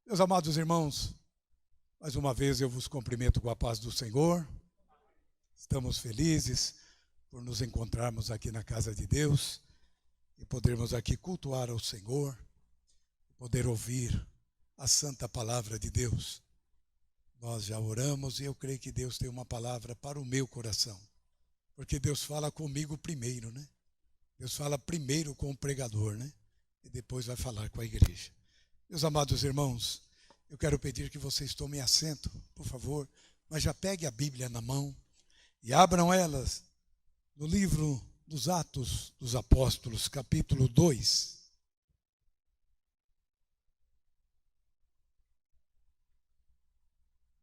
Meus amados irmãos, mais uma vez eu vos cumprimento com a paz do Senhor. Estamos felizes por nos encontrarmos aqui na casa de Deus e podermos aqui cultuar ao Senhor, poder ouvir a santa palavra de Deus. Nós já oramos e eu creio que Deus tem uma palavra para o meu coração, porque Deus fala comigo primeiro, né? Deus fala primeiro com o pregador, né? E depois vai falar com a igreja. Meus amados irmãos, eu quero pedir que vocês tomem assento, por favor, mas já pegue a Bíblia na mão e abram elas no livro dos Atos dos Apóstolos, capítulo 2.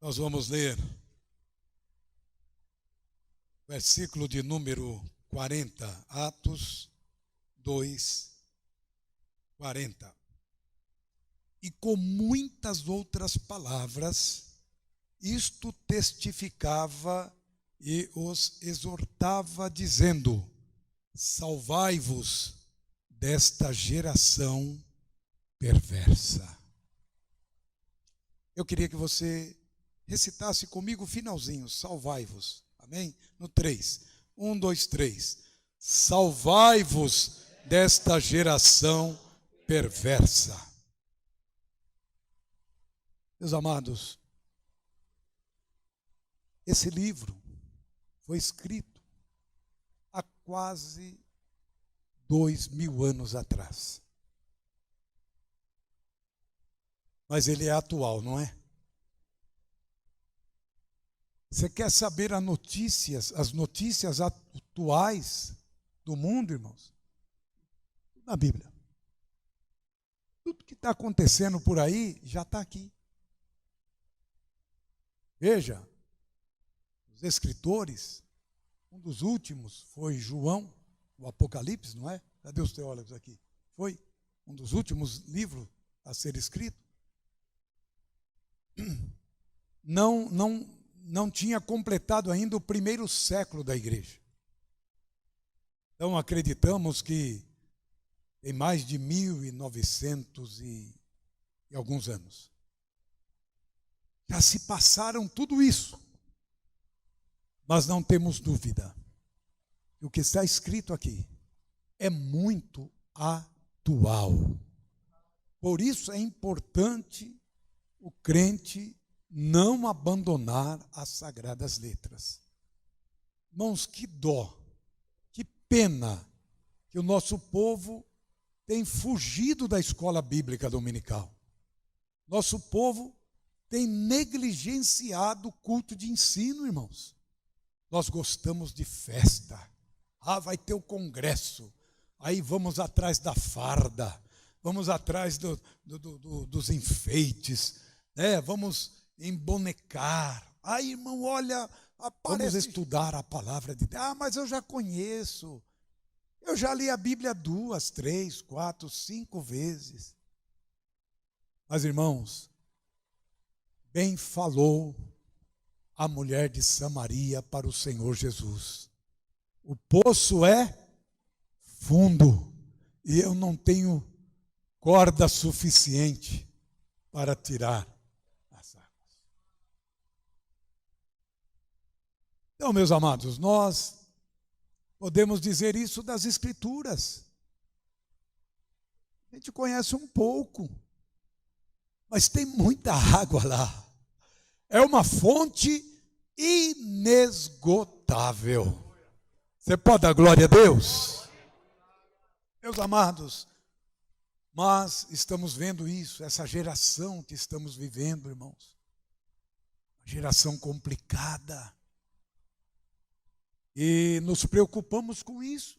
Nós vamos ler versículo de número 40, Atos 2, 40. E com muitas outras palavras, isto testificava e os exortava, dizendo: salvai-vos desta geração perversa. Eu queria que você recitasse comigo o finalzinho, salvai-vos, amém? No 3, 1, 2, 3. Salvai-vos desta geração perversa. Meus amados, esse livro foi escrito há quase 2000 anos atrás. Mas ele é atual, não é? Você quer saber as notícias atuais do mundo, irmãos? Na Bíblia. Tudo que está acontecendo por aí já está aqui. Veja, os escritores, um dos últimos foi João, o Apocalipse, não é? Cadê os teólogos aqui? Foi um dos últimos livros a ser escrito. Não tinha completado ainda o primeiro século da igreja. Então acreditamos que tem mais de 1900 e alguns anos. Já se passaram tudo isso, mas não temos dúvida. O que está escrito aqui é muito atual. Por isso é importante o crente não abandonar as sagradas letras. Irmãos, que dó, que pena que o nosso povo tem fugido da escola bíblica dominical. Nosso povo tem negligenciado o culto de ensino, irmãos. Nós gostamos de festa. Vai ter o congresso. Aí vamos atrás da farda. Vamos atrás dos enfeites. Né? Vamos embonecar. Irmão, olha, vamos estudar a palavra de Deus. Mas eu já conheço. Eu já li a Bíblia 2, 3, 4, 5 vezes. Mas, irmãos, bem falou a mulher de Samaria para o Senhor Jesus: o poço é fundo e eu não tenho corda suficiente para tirar as águas. Então, meus amados, nós podemos dizer isso das Escrituras. A gente conhece um pouco, mas tem muita água lá. É uma fonte inesgotável. Você pode dar glória a Deus? Meus amados, mas estamos vendo isso, essa geração que estamos vivendo, irmãos. Uma geração complicada. E nos preocupamos com isso.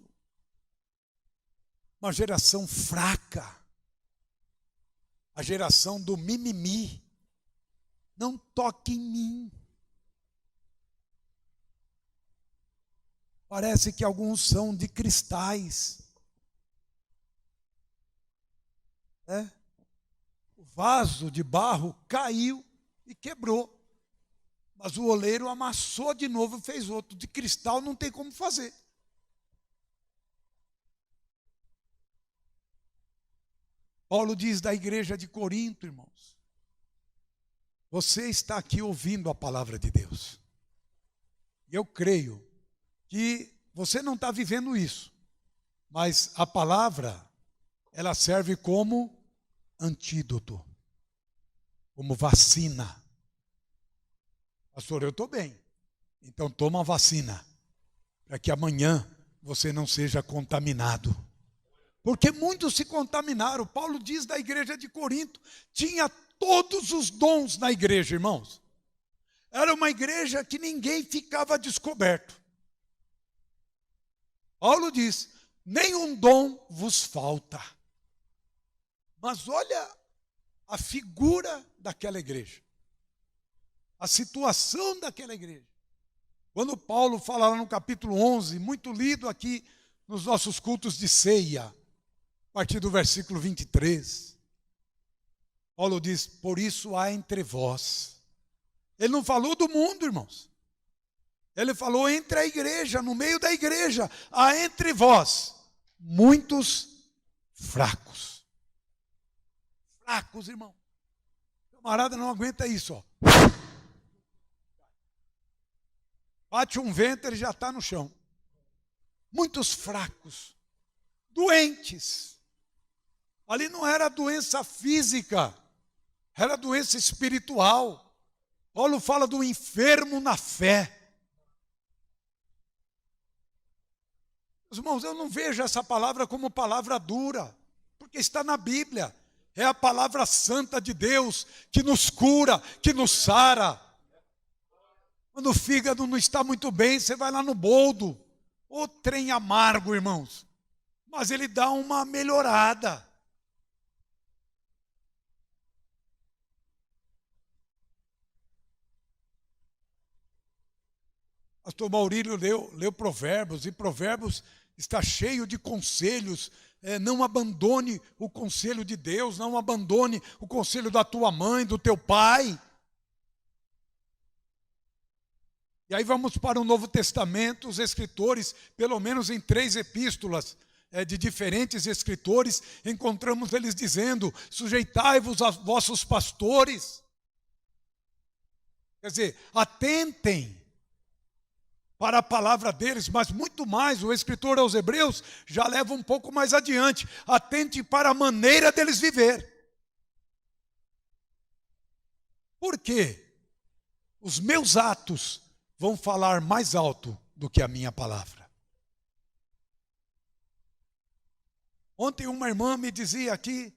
Uma geração fraca. A geração do mimimi. Não toque em mim. Parece que alguns são de cristais. O vaso de barro caiu e quebrou. Mas o oleiro amassou de novo e fez outro. De cristal não tem como fazer. Paulo diz da igreja de Corinto, irmãos: você está aqui ouvindo a palavra de Deus. E eu creio que você não está vivendo isso, mas a palavra, ela serve como antídoto, como vacina. Pastor, eu estou bem, então toma a vacina, para que amanhã você não seja contaminado. Porque muitos se contaminaram. Paulo diz da igreja de Corinto, tinha todos os dons na igreja, irmãos. Era uma igreja que ninguém ficava descoberto. Paulo diz, nenhum dom vos falta. Mas olha a figura daquela igreja. A situação daquela igreja. Quando Paulo fala lá no capítulo 11, muito lido aqui nos nossos cultos de ceia, a partir do versículo 23, Paulo diz, por isso há entre vós. Ele não falou do mundo, irmãos. Ele falou entre a igreja, no meio da igreja, há entre vós muitos fracos. Fracos, irmão. O camarada não aguenta isso, ó. Bate um vento, ele já está no chão. Muitos fracos, doentes. Ali não era doença física, era doença espiritual. Paulo fala do enfermo na fé. Irmãos, eu não vejo essa palavra como palavra dura, porque está na Bíblia. É a palavra santa de Deus que nos cura, que nos sara. Quando o fígado não está muito bem, você vai lá no boldo. Ô trem amargo, irmãos. Mas ele dá uma melhorada. Pastor Maurílio leu Provérbios, e Provérbios está cheio de conselhos. Não abandone o conselho de Deus, não abandone o conselho da tua mãe, do teu pai. E aí vamos para o Novo Testamento, os escritores, pelo menos em 3 epístolas de diferentes escritores, encontramos eles dizendo, sujeitai-vos aos vossos pastores. Quer dizer, atentem para a palavra deles, mas muito mais, o escritor aos Hebreus já leva um pouco mais adiante. Atente para a maneira deles viver. Por quê? Os meus atos vão falar mais alto do que a minha palavra. Ontem uma irmã me dizia aqui,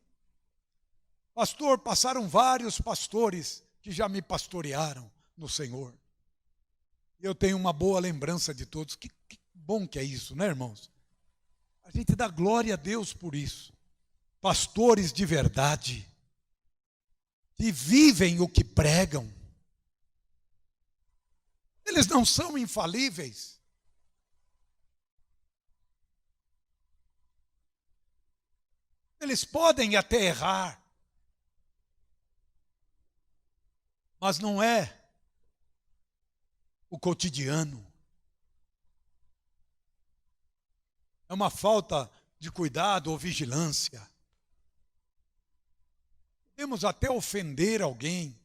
pastor, passaram vários pastores que já me pastorearam no Senhor. Eu tenho uma boa lembrança de todos. Que bom que é isso, né, irmãos? A gente dá glória a Deus por isso. Pastores de verdade, que vivem o que pregam. Eles não são infalíveis. Eles podem até errar, mas não é o cotidiano. É uma falta de cuidado ou vigilância. Podemos até ofender alguém,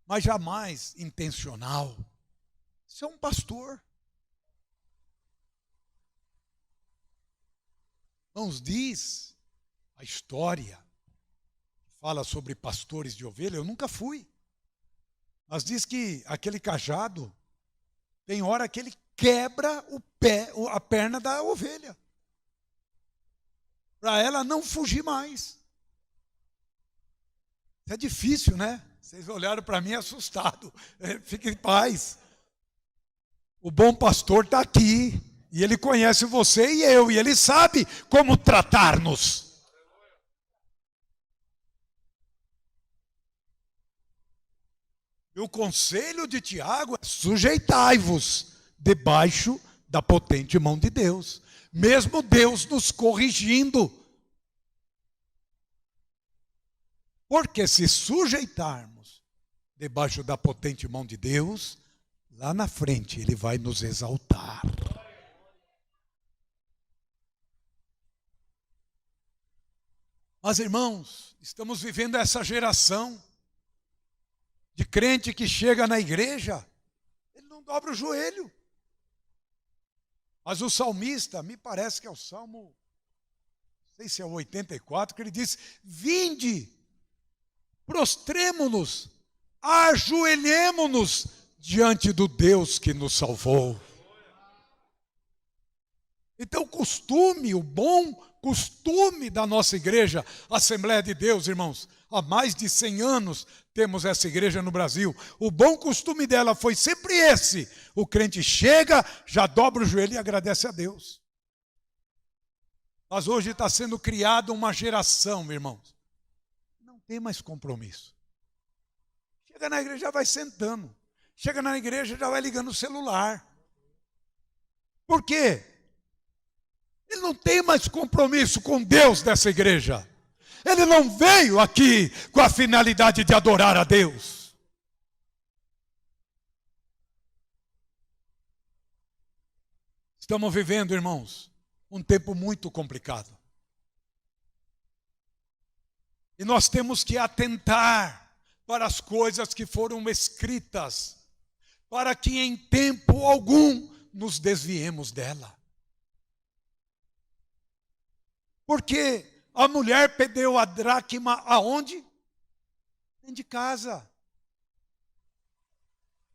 mas jamais intencional. Isso é um pastor. Irmãos, diz a história, fala sobre pastores de ovelha, eu nunca fui. Mas diz que aquele cajado, tem hora que ele quebra a perna da ovelha. Para ela não fugir mais. É difícil, né? Vocês olharam para mim assustados. Fiquem em paz. O bom pastor está aqui. E ele conhece você e eu. E ele sabe como tratar-nos. E o conselho de Tiago é: sujeitai-vos debaixo da potente mão de Deus. Mesmo Deus nos corrigindo. Porque se sujeitarmos debaixo da potente mão de Deus, lá na frente Ele vai nos exaltar. Mas, irmãos, estamos vivendo essa geração de crente que chega na igreja, ele não dobra o joelho. Mas o salmista, me parece que é o Salmo, não sei se é o 84, que ele diz: vinde, prostremo-nos, ajoelhemo-nos diante do Deus que nos salvou. Então o bom costume da nossa igreja, Assembleia de Deus, irmãos, há mais de 100 anos temos essa igreja no Brasil. O bom costume dela foi sempre esse: o crente chega, já dobra o joelho e agradece a Deus. Mas hoje está sendo criada uma geração, irmãos, não tem mais compromisso. Chega na igreja, já vai sentando. Chega na igreja, já vai ligando o celular. Por quê? Ele não tem mais compromisso com Deus dessa igreja. Ele não veio aqui com a finalidade de adorar a Deus. Estamos vivendo, irmãos, um tempo muito complicado. E nós temos que atentar para as coisas que foram escritas, para que em tempo algum nos desviemos dela. Porque a mulher perdeu a dracma aonde? Dentro de casa.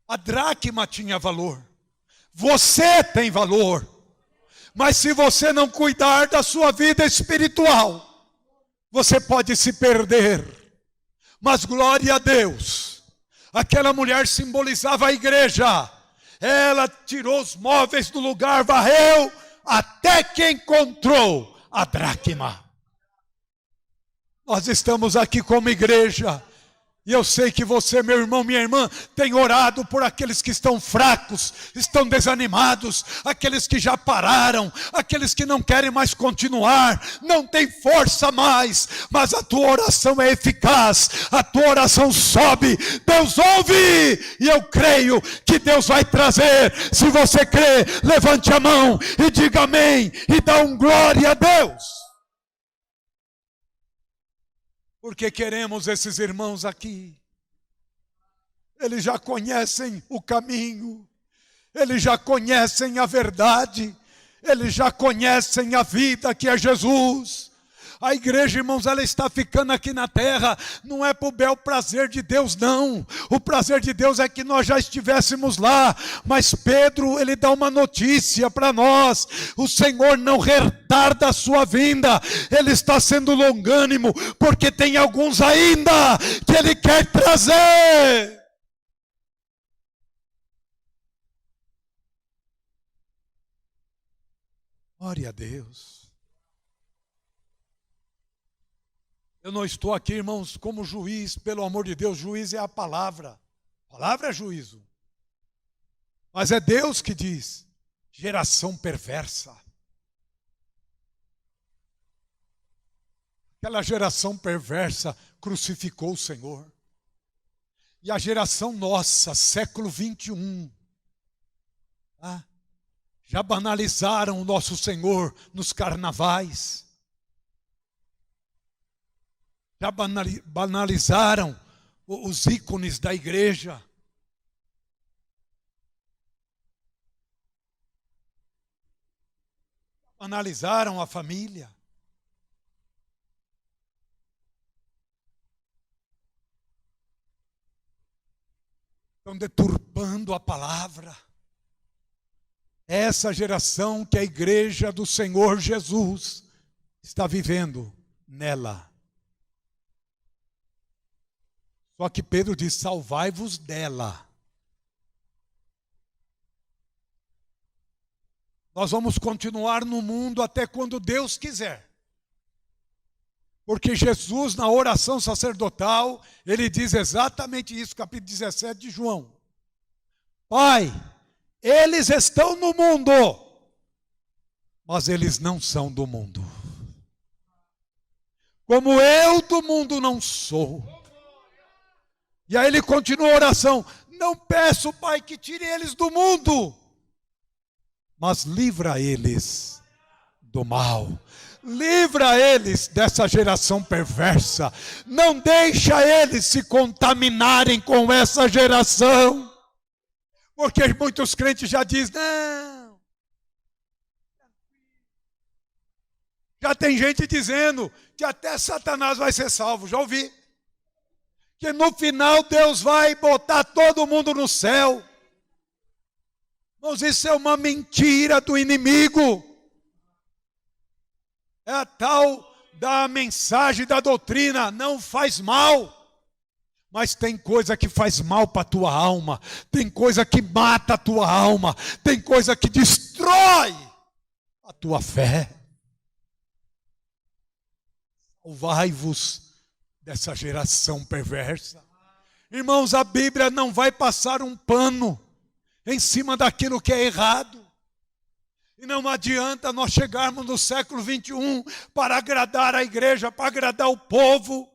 A dracma tinha valor. Você tem valor. Mas se você não cuidar da sua vida espiritual, você pode se perder. Mas glória a Deus. Aquela mulher simbolizava a igreja. Ela tirou os móveis do lugar, varreu, até que encontrou a dracma. Nós estamos aqui como igreja, e eu sei que você, meu irmão, minha irmã, tem orado por aqueles que estão fracos, estão desanimados, aqueles que já pararam, aqueles que não querem mais continuar, não tem força mais, mas a tua oração é eficaz, a tua oração sobe, Deus ouve, e eu creio que Deus vai trazer. Se você crê, levante a mão e diga amém, e dá um glória a Deus. Porque queremos esses irmãos aqui. Eles já conhecem o caminho, eles já conhecem a verdade, eles já conhecem a vida que é Jesus. A igreja, irmãos, ela está ficando aqui na terra, não é para o bel prazer de Deus, não. O prazer de Deus é que nós já estivéssemos lá. Mas Pedro, ele dá uma notícia para nós: o Senhor não retarda a sua vinda, Ele está sendo longânimo, porque tem alguns ainda que Ele quer trazer. Glória a Deus. Eu não estou aqui, irmãos, como juiz, pelo amor de Deus. Juiz é a palavra é juízo. Mas é Deus que diz: geração perversa. Aquela geração perversa crucificou o Senhor. E a geração nossa, século 21, já banalizaram o nosso Senhor nos carnavais. Já banalizaram os ícones da igreja. Banalizaram a família. Estão deturpando a palavra. Essa geração que a igreja do Senhor Jesus está vivendo nela. Só que Pedro diz: salvai-vos dela. Nós vamos continuar no mundo até quando Deus quiser. Porque Jesus, na oração sacerdotal, ele diz exatamente isso, capítulo 17 de João. Pai, eles estão no mundo, mas eles não são do mundo. Como eu do mundo não sou. E aí ele continua a oração: não peço, Pai, que tire eles do mundo, mas livra eles do mal. Livra eles dessa geração perversa. Não deixa eles se contaminarem com essa geração. Porque muitos crentes já dizem, não. Já tem gente dizendo que até Satanás vai ser salvo. Já ouvi. Que no final Deus vai botar todo mundo no céu. Mas isso é uma mentira do inimigo. É a tal da mensagem da doutrina, não faz mal. Mas tem coisa que faz mal para a tua alma. Tem coisa que mata a tua alma. Tem coisa que destrói a tua fé. Salvai-vos dessa geração perversa. Irmãos, a Bíblia não vai passar um pano em cima daquilo que é errado. E não adianta nós chegarmos no século 21 para agradar a igreja, para agradar o povo.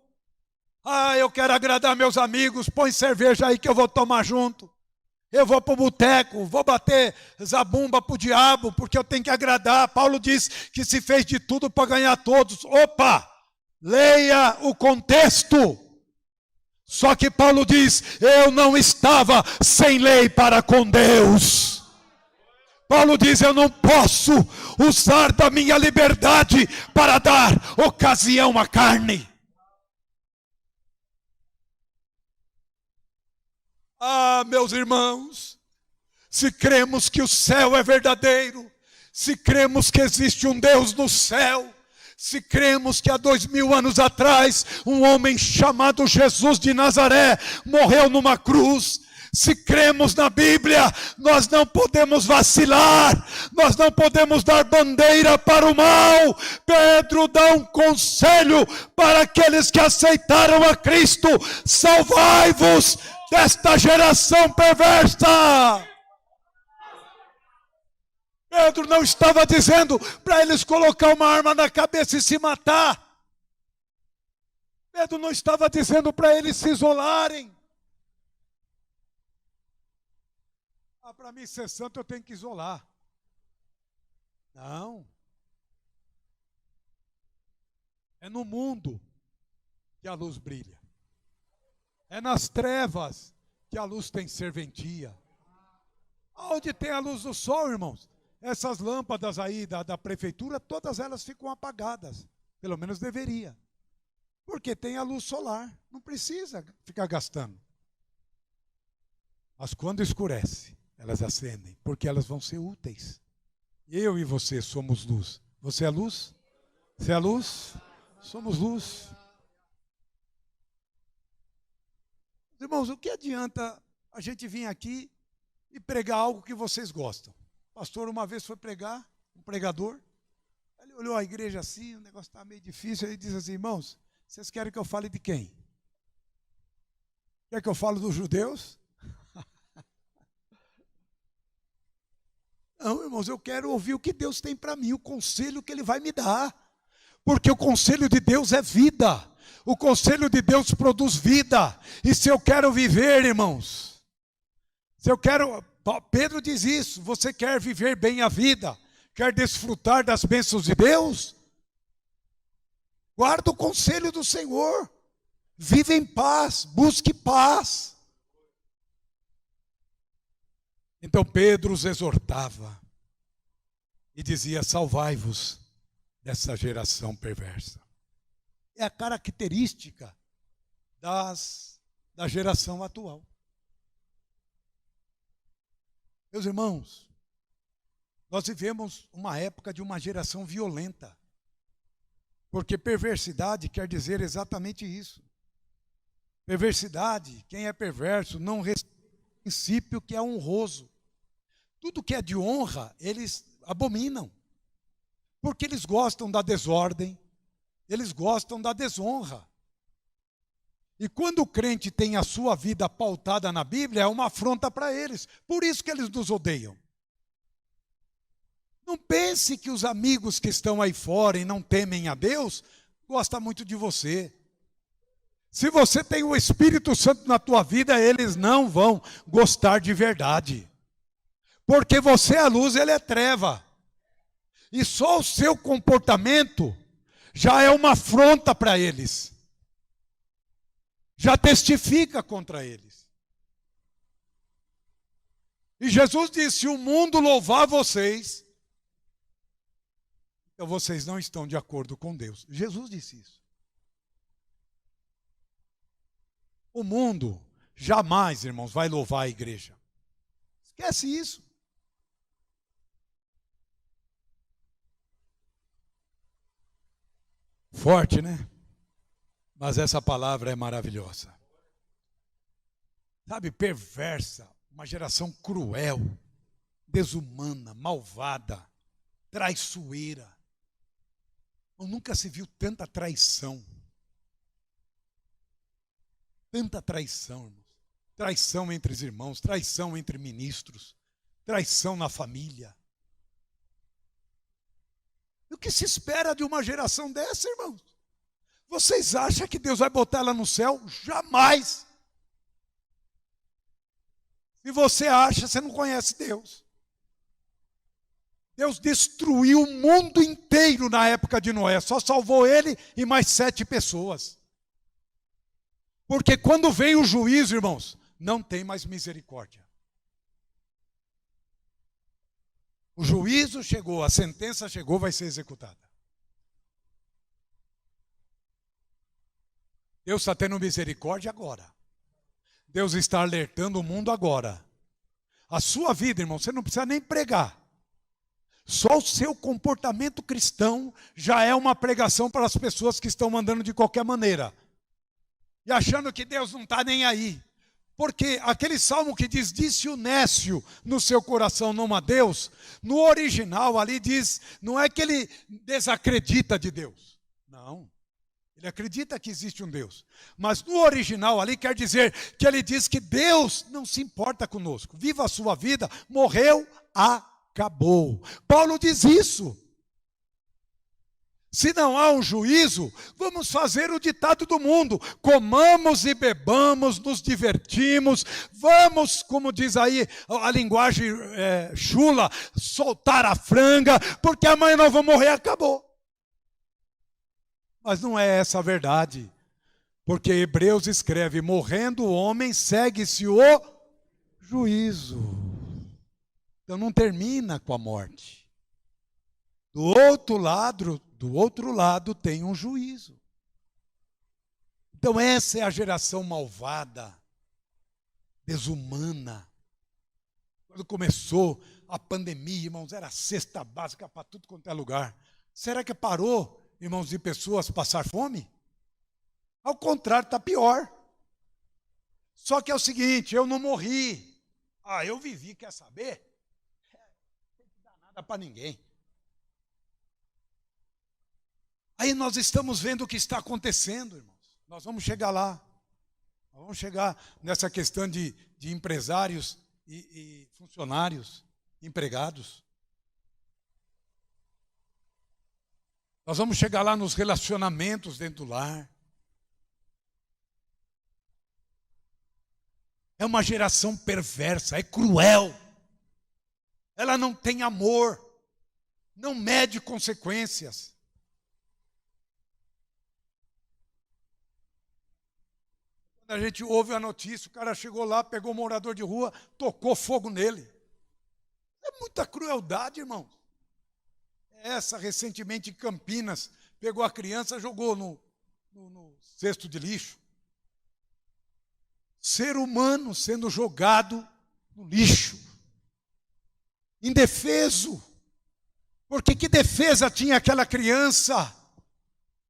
Ah, eu quero agradar meus amigos, põe cerveja aí que eu vou tomar junto. Eu vou para o boteco, vou bater zabumba para o diabo, porque eu tenho que agradar. Paulo diz que se fez de tudo para ganhar todos. Opa, leia o contexto. Só que Paulo diz, eu não estava sem lei para com Deus. Paulo diz, eu não posso usar da minha liberdade para dar ocasião à carne. Ah, meus irmãos, se cremos que o céu é verdadeiro, se cremos que existe um Deus no céu, se cremos que há 2000 anos atrás, um homem chamado Jesus de Nazaré morreu numa cruz, se cremos na Bíblia, nós não podemos vacilar, nós não podemos dar bandeira para o mal. Pedro dá um conselho para aqueles que aceitaram a Cristo: salvai-vos desta geração perversa. Pedro não estava dizendo para eles colocar uma arma na cabeça e se matar. Pedro não estava dizendo para eles se isolarem. Para mim ser santo eu tenho que isolar. Não. É no mundo que a luz brilha. É nas trevas que a luz tem serventia. Onde tem a luz do sol, irmãos? Essas lâmpadas aí da prefeitura, todas elas ficam apagadas. Pelo menos deveria. Porque tem a luz solar. Não precisa ficar gastando. Mas quando escurece, elas acendem, porque elas vão ser úteis. Eu e você somos luz. Você é luz? Você é luz? Somos luz. Irmãos, o que adianta a gente vir aqui e pregar algo que vocês gostam? O pastor uma vez foi pregar, um pregador, ele olhou a igreja assim, o negócio está meio difícil, ele disse assim, irmãos, vocês querem que eu fale de quem? Quer que eu fale dos judeus? Não, irmãos, eu quero ouvir o que Deus tem para mim, o conselho que Ele vai me dar. Porque o conselho de Deus é vida. O conselho de Deus produz vida. E se eu quero viver, irmãos, se eu quero, Pedro diz isso, você quer viver bem a vida, quer desfrutar das bênçãos de Deus? Guarda o conselho do Senhor. Vive em paz, busque paz. Então Pedro os exortava e dizia, salvai-vos dessa geração perversa. É a característica da geração atual. Meus irmãos, nós vivemos uma época de uma geração violenta, porque perversidade quer dizer exatamente isso. Perversidade, quem é perverso não respeita o princípio que é honroso. Tudo que é de honra, eles abominam. Porque eles gostam da desordem, eles gostam da desonra. E quando o crente tem a sua vida pautada na Bíblia, é uma afronta para eles. Por isso que eles nos odeiam. Não pense que os amigos que estão aí fora e não temem a Deus, gostam muito de você. Se você tem o Espírito Santo na tua vida, eles não vão gostar de verdade. Porque você é a luz, ele é treva. E só o seu comportamento já é uma afronta para eles, já testifica contra eles. E Jesus disse: se o mundo louvar vocês, então vocês não estão de acordo com Deus. Jesus disse isso. O mundo jamais, irmãos, vai louvar a igreja. Esquece isso. Forte, né? Mas essa palavra é maravilhosa. Sabe, perversa, uma geração cruel, desumana, malvada, traiçoeira. Nunca se viu tanta traição. Tanta traição, irmãos. Traição entre os irmãos, traição entre ministros, traição na família. E o que se espera de uma geração dessa, irmãos? Vocês acham que Deus vai botar ela no céu? Jamais. Se você acha, você não conhece Deus. Deus destruiu o mundo inteiro na época de Noé. Só salvou ele e mais 7 pessoas. Porque quando vem o juízo, irmãos, não tem mais misericórdia. O juízo chegou, a sentença chegou, vai ser executada. Deus está tendo misericórdia agora. Deus está alertando o mundo agora. A sua vida, irmão, você não precisa nem pregar. Só o seu comportamento cristão já é uma pregação para as pessoas que estão andando de qualquer maneira. E achando que Deus não está nem aí. Porque aquele salmo que diz: disse o nécio no seu coração não a Deus, no original ali diz, não é que ele desacredita de Deus. Não. Ele acredita que existe um Deus. Mas no original ali quer dizer que ele diz que Deus não se importa conosco. Viva a sua vida, morreu, acabou. Paulo diz isso. Se não há um juízo, vamos fazer o ditado do mundo: comamos e bebamos, nos divertimos, vamos, como diz aí a linguagem chula, soltar a franga, porque amanhã nós vamos morrer, acabou. Mas não é essa a verdade, porque Hebreus escreve: morrendo o homem, segue-se o juízo. Então não termina com a morte. Do outro lado tem um juízo. Então essa é a geração malvada, desumana. Quando começou a pandemia, irmãos, era cesta básica para tudo quanto é lugar. Será que parou, irmãos, de pessoas passar fome? Ao contrário, está pior. Só que é o seguinte: eu não morri. Eu vivi, quer saber? Não tem que dar nada para ninguém. Aí nós estamos vendo o que está acontecendo, irmãos. Nós vamos chegar lá. Nós vamos chegar nessa questão de empresários e funcionários, empregados. Nós vamos chegar lá nos relacionamentos dentro do lar. É uma geração perversa, é cruel. Ela não tem amor, não mede consequências. A gente ouve a notícia, o cara chegou lá, pegou um morador de rua, tocou fogo nele. É muita crueldade, irmão. Essa, recentemente em Campinas, pegou a criança, jogou no cesto de lixo. Ser humano sendo jogado no lixo. Indefeso. Porque que defesa tinha aquela criança?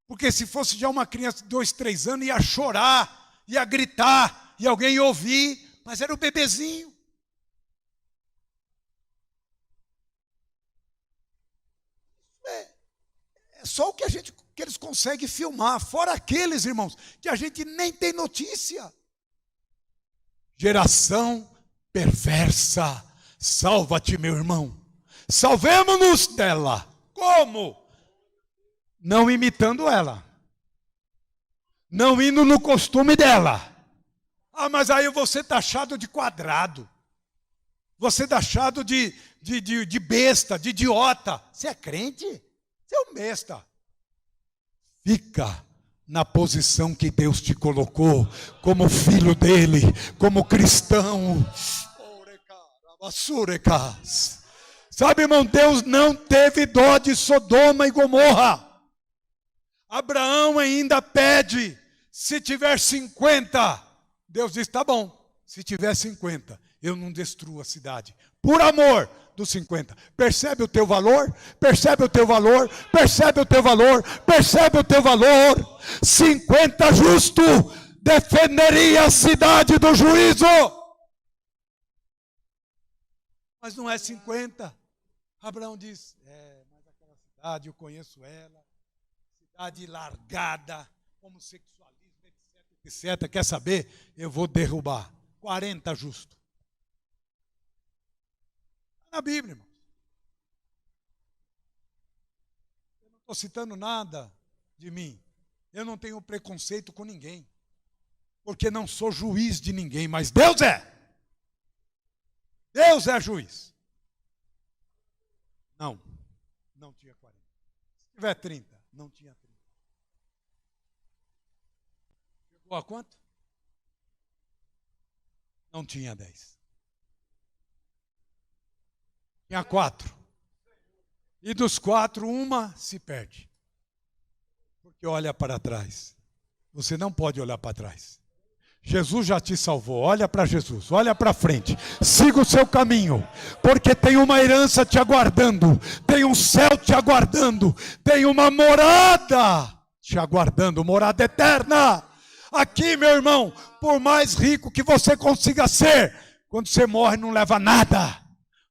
Porque se fosse já uma criança de 2, 3 anos, ia chorar, ia gritar, e alguém ia ouvir, mas era o bebezinho. É só o que eles conseguem filmar, fora aqueles, irmãos, que a gente nem tem notícia. Geração perversa, salva-te, meu irmão. Salvemo-nos dela. Como? Não imitando ela. Não indo no costume dela. Mas aí eu vou ser taxado de quadrado. Você é taxado de besta, de idiota. Você é crente? Você é um besta. Fica na posição que Deus te colocou, como filho dele, como cristão. Sabe, irmão, Deus não teve dó de Sodoma e Gomorra. Abraão ainda pede, se tiver 50, Deus diz, tá bom, se tiver 50, eu não destruo a cidade, por amor dos 50. Percebe o teu valor? Percebe o teu valor? Percebe o teu valor? Percebe o teu valor? 50 justo defenderia a cidade do juízo. Mas não é 50. Abraão diz, mas aquela cidade, eu conheço ela, cidade largada, homossexualismo, etc, etc. Quer saber? Eu vou derrubar. 40 justo. Está na Bíblia, irmão. Eu não estou citando nada de mim. Eu não tenho preconceito com ninguém. Porque não sou juiz de ninguém, mas Deus é. Deus é juiz. Não tinha 40. Se tiver 30, não tinha 30. Chegou a quanto? Não tinha 10. Tinha 4. E dos 4, uma se perde. Porque olha para trás. Você não pode olhar para trás. Jesus já te salvou, olha para Jesus, olha para frente, siga o seu caminho, porque tem uma herança te aguardando, tem um céu te aguardando, tem uma morada te aguardando, morada eterna. Aqui, meu irmão, por mais rico que você consiga ser, quando você morre não leva nada,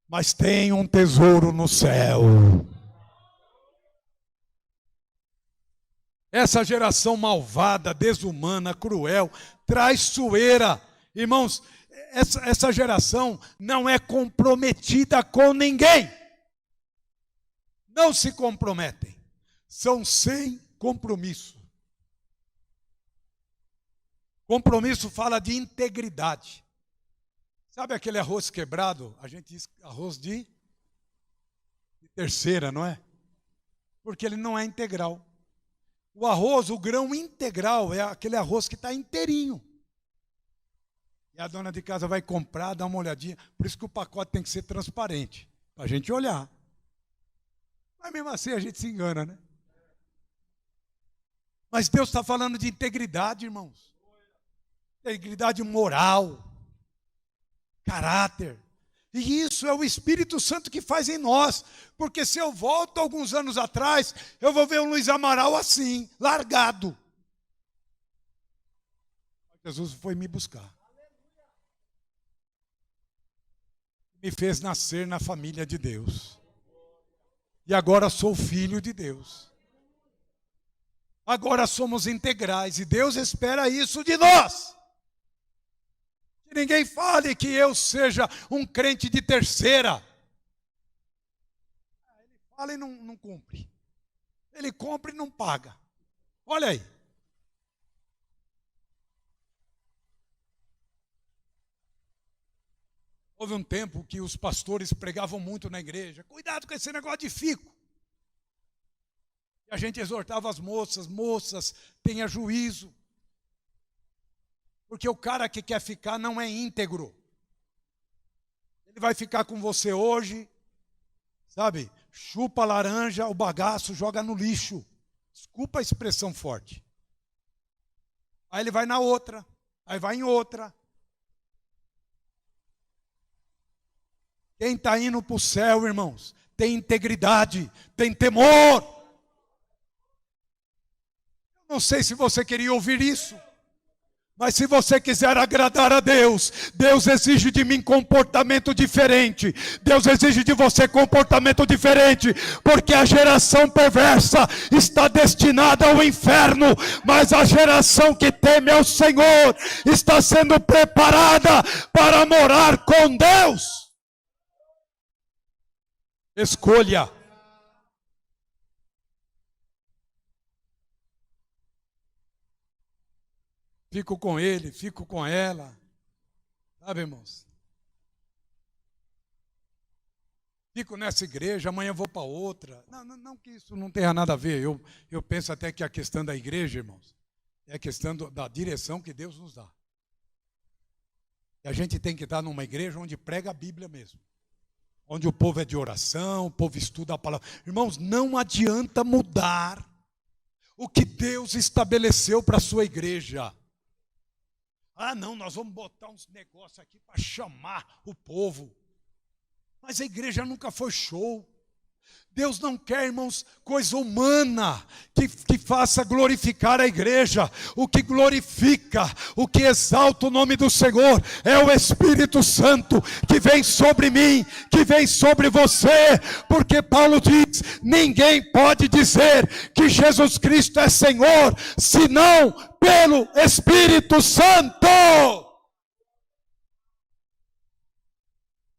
mas tem um tesouro no céu. Essa geração malvada, desumana, cruel, traiçoeira. Irmãos, essa geração não é comprometida com ninguém. Não se comprometem. São sem compromisso. Compromisso fala de integridade. Sabe aquele arroz quebrado? A gente diz arroz de terceira, não é? Porque ele não é integral. O arroz, o grão integral, é aquele arroz que está inteirinho. E a dona de casa vai comprar, dá uma olhadinha. Por isso que o pacote tem que ser transparente, para a gente olhar. Mas mesmo assim a gente se engana, né? Mas Deus está falando de integridade, irmãos. Integridade moral, caráter. E isso é o Espírito Santo que faz em nós. Porque se eu volto alguns anos atrás, eu vou ver um Luiz Amaral assim, largado. Jesus foi me buscar. Me fez nascer na família de Deus. E agora sou filho de Deus. Agora somos integrais e Deus espera isso de nós. Que ninguém fale que eu seja um crente de terceira. Ele fala e não cumpre. Ele cumpre e não paga. Olha aí. Houve um tempo que os pastores pregavam muito na igreja. Cuidado com esse negócio de fico. E a gente exortava as moças, tenha juízo. Porque o cara que quer ficar não é íntegro. Ele vai ficar com você hoje, sabe? Chupa a laranja, o bagaço, joga no lixo. Desculpa a expressão forte. Aí ele vai na outra, aí vai em outra. Quem está indo para o céu, irmãos, tem integridade, tem temor. Não sei se você queria ouvir isso. Mas se você quiser agradar a Deus, Deus exige de mim comportamento diferente. Deus exige de você comportamento diferente. Porque a geração perversa está destinada ao inferno. Mas a geração que teme ao Senhor está sendo preparada para morar com Deus. Escolha. Fico com ele, fico com ela. Sabe, irmãos? fico nessa igreja, amanhã vou para outra. Não que isso não tenha nada a ver. Eu penso até que a questão da igreja, irmãos, é a questão da direção que Deus nos dá. E a gente tem que estar numa igreja onde prega a Bíblia mesmo. Onde o povo é de oração, o povo estuda a palavra. Irmãos, não adianta mudar o que Deus estabeleceu para a sua igreja. Ah, não, nós vamos botar uns negócios aqui para chamar o povo. Mas a igreja nunca foi show. Deus não quer, irmãos, coisa humana que faça glorificar a igreja. O que glorifica, o que exalta o nome do Senhor é o Espírito Santo que vem sobre mim, que vem sobre você. Porque Paulo diz, ninguém pode dizer que Jesus Cristo é Senhor, senão pelo Espírito Santo.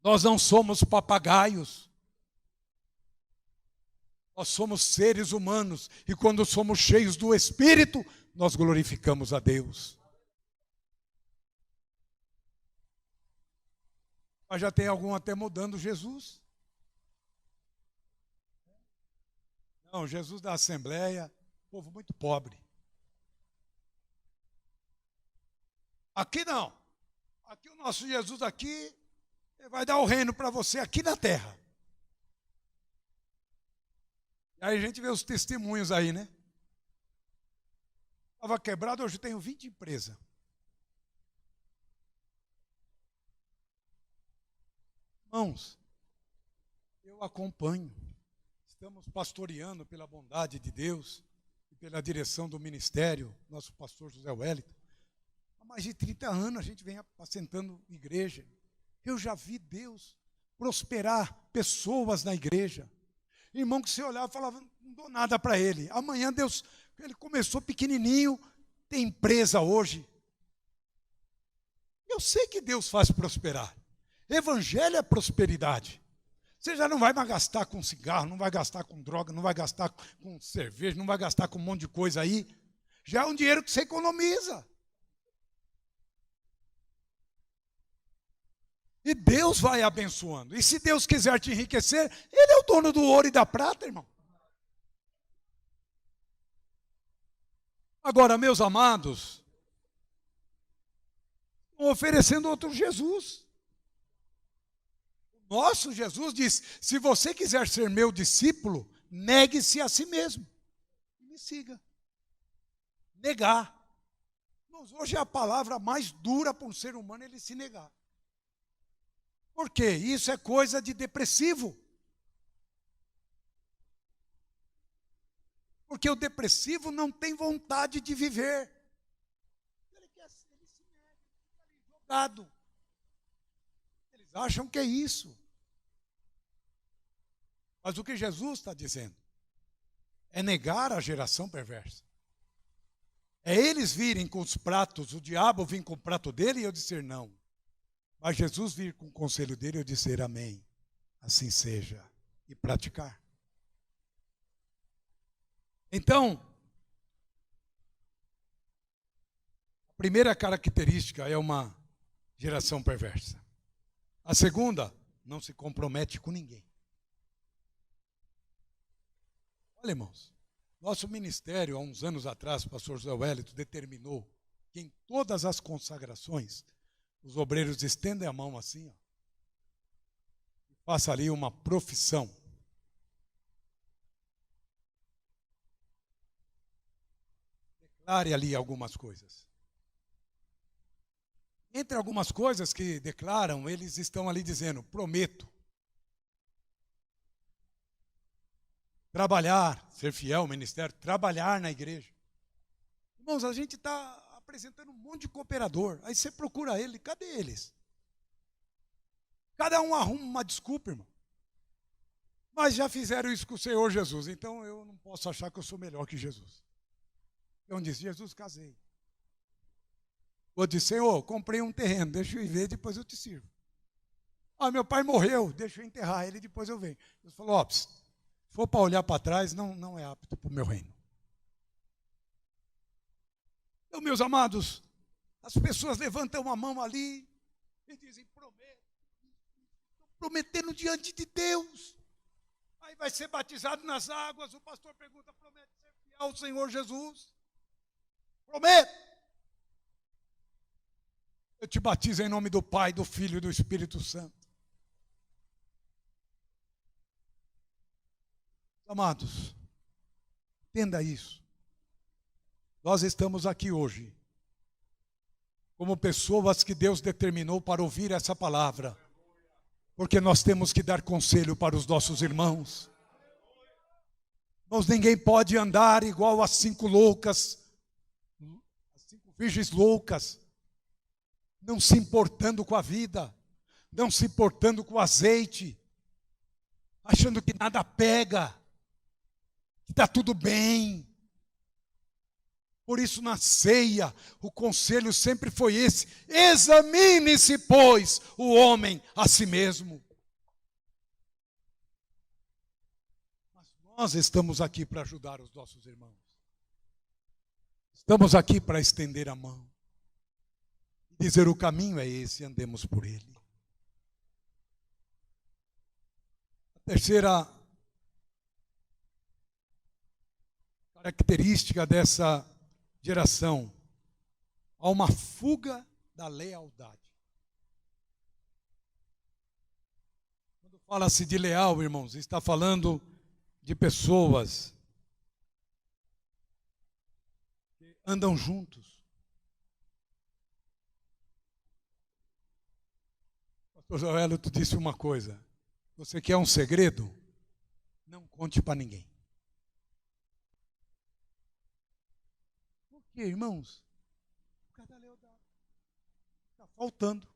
Nós não somos papagaios. Nós somos seres humanos e quando somos cheios do Espírito, nós glorificamos a Deus. Mas já tem algum até mudando Jesus. Não, Jesus da Assembleia, povo muito pobre. Aqui não. Aqui o nosso Jesus aqui, ele vai dar o reino para você aqui na terra. Aí a gente vê os testemunhos aí, né? Estava quebrado, hoje tenho 20 empresas. Irmãos, eu acompanho. Estamos pastoreando pela bondade de Deus e pela direção do ministério, nosso pastor José Wellington. Há mais de 30 anos a gente vem apacentando igreja. Eu já vi Deus prosperar pessoas na igreja. Irmão que você olhava e falava, não dou nada para ele. Amanhã Deus, ele começou pequenininho, tem empresa hoje. Eu sei que Deus faz prosperar. Evangelho é prosperidade. Você já não vai mais gastar com cigarro, não vai gastar com droga, não vai gastar com cerveja, não vai gastar com um monte de coisa aí. Já é um dinheiro que você economiza. E Deus vai abençoando. E se Deus quiser te enriquecer, Ele é o dono do ouro e da prata, irmão. Agora, meus amados, estão oferecendo outro Jesus. O nosso Jesus diz, se você quiser ser meu discípulo, negue-se a si mesmo. E me siga. Negar. Irmãos, hoje é a palavra mais dura para um ser humano ele se negar. Por quê? Isso é coisa de depressivo. Porque o depressivo não tem vontade de viver. Ele se nega, fica ali jogado. Eles acham que é isso. Mas o que Jesus está dizendo é negar a geração perversa. É eles virem com os pratos, o diabo vir com o prato dele e eu dizer não. Mas Jesus vir com o conselho dele, eu dizer amém, assim seja, e praticar. Então, a primeira característica é uma geração perversa. A segunda, não se compromete com ninguém. Olha, irmãos, nosso ministério, há uns anos atrás, o pastor José Wellington determinou que em todas as consagrações, os obreiros estendem a mão assim, ó, e faça ali uma profissão. Declare ali algumas coisas. Entre algumas coisas que declaram, eles estão ali dizendo, prometo. Trabalhar, ser fiel ao ministério, trabalhar na igreja. Irmãos, a gente está apresentando um monte de cooperador. Aí você procura ele, cadê eles? Cada um arruma uma desculpa, irmão. Mas já fizeram isso com o Senhor Jesus, então eu não posso achar que eu sou melhor que Jesus. Então disse, Jesus, casei. Eu disse, Senhor, comprei um terreno, deixa eu ir ver, depois eu te sirvo. Ah, meu pai morreu, deixa eu enterrar ele, depois eu venho. Ele falou, ó, se for para olhar para trás, não é apto para o meu reino. Então, meus amados, as pessoas levantam a mão ali e dizem, prometo. prometendo diante de Deus. Aí vai ser batizado nas águas, o pastor pergunta, promete ser fiel ao Senhor Jesus? Prometo. Eu te batizo em nome do Pai, do Filho e do Espírito Santo. Amados, entenda isso. Nós estamos aqui hoje como pessoas que Deus determinou para ouvir essa palavra, porque nós temos que dar conselho para os nossos irmãos. Mas ninguém pode andar igual as 5 loucas, as 5 virgens loucas, não se importando com a vida, não se importando com o azeite, achando que nada pega, que está tudo bem. Por isso, na ceia, o conselho sempre foi esse: examine-se, pois, o homem a si mesmo. Mas nós estamos aqui para ajudar os nossos irmãos. Estamos aqui para estender a mão. E dizer: o caminho é esse, andemos por ele. A terceira característica dessa geração: há uma fuga da lealdade. Quando fala-se de leal, irmãos, está falando de pessoas que andam juntos. O pastor Joel, tu disse uma coisa: você quer um segredo? Não conte para ninguém. Por quê, irmãos? Por causa da lealdade. Está faltando.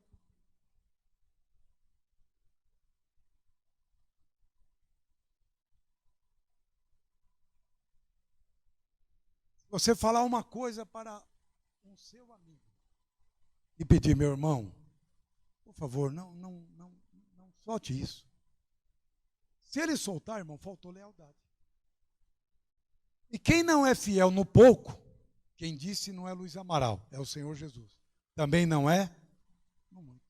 Se você falar uma coisa para um seu amigo e pedir: meu irmão, por favor, não solte isso. Se ele soltar, irmão, faltou lealdade. E quem não é fiel no pouco, quem disse não é Luiz Amaral, é o Senhor Jesus. Também não é no muito.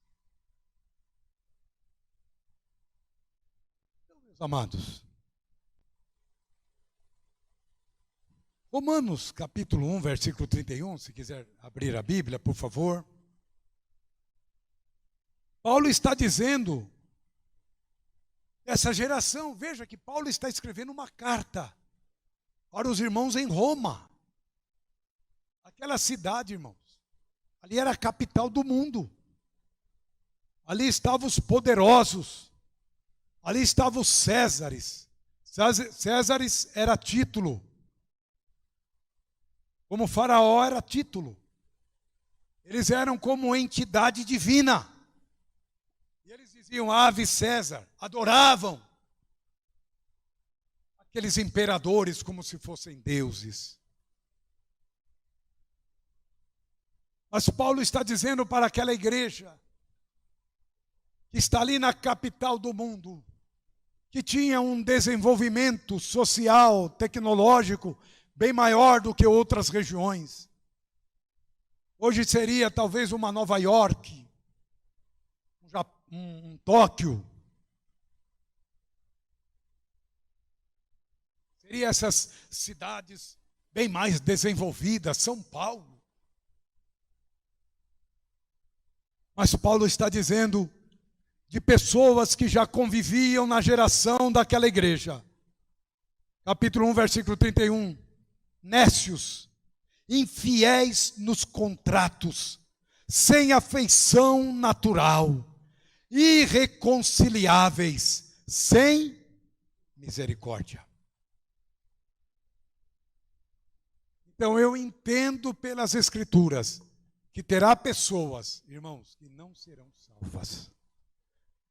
Então, meus amados, Romanos capítulo 1, versículo 31, se quiser abrir a Bíblia, por favor. Paulo está dizendo, essa geração, veja que Paulo está escrevendo uma carta para os irmãos em Roma. Aquela cidade, irmãos, ali era a capital do mundo. Ali estavam os poderosos. Ali estavam os Césares. Césares era título. Como Faraó era título. Eles eram como entidade divina. E eles diziam: Ave César. Adoravam aqueles imperadores como se fossem deuses. Mas Paulo está dizendo para aquela igreja que está ali na capital do mundo, que tinha um desenvolvimento social, tecnológico, bem maior do que outras regiões. Hoje seria talvez uma Nova York, um Tóquio. Seria essas cidades bem mais desenvolvidas, São Paulo. Mas Paulo está dizendo de pessoas que já conviviam na geração daquela igreja. Capítulo 1, versículo 31. Nécios, infiéis nos contratos, sem afeição natural, irreconciliáveis, sem misericórdia. Então eu entendo pelas Escrituras que terá pessoas, irmãos, que não serão salvas.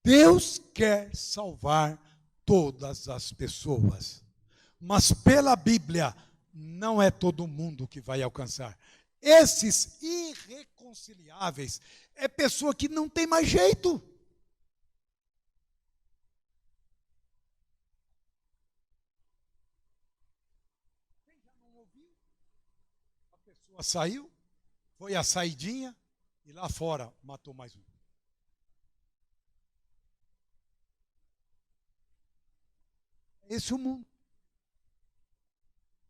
Deus quer salvar todas as pessoas, mas pela Bíblia não é todo mundo que vai alcançar. Esses irreconciliáveis é pessoa que não tem mais jeito. Quem já não ouviu? A pessoa saiu, foi a saidinha e lá fora matou mais um. Esse é o mundo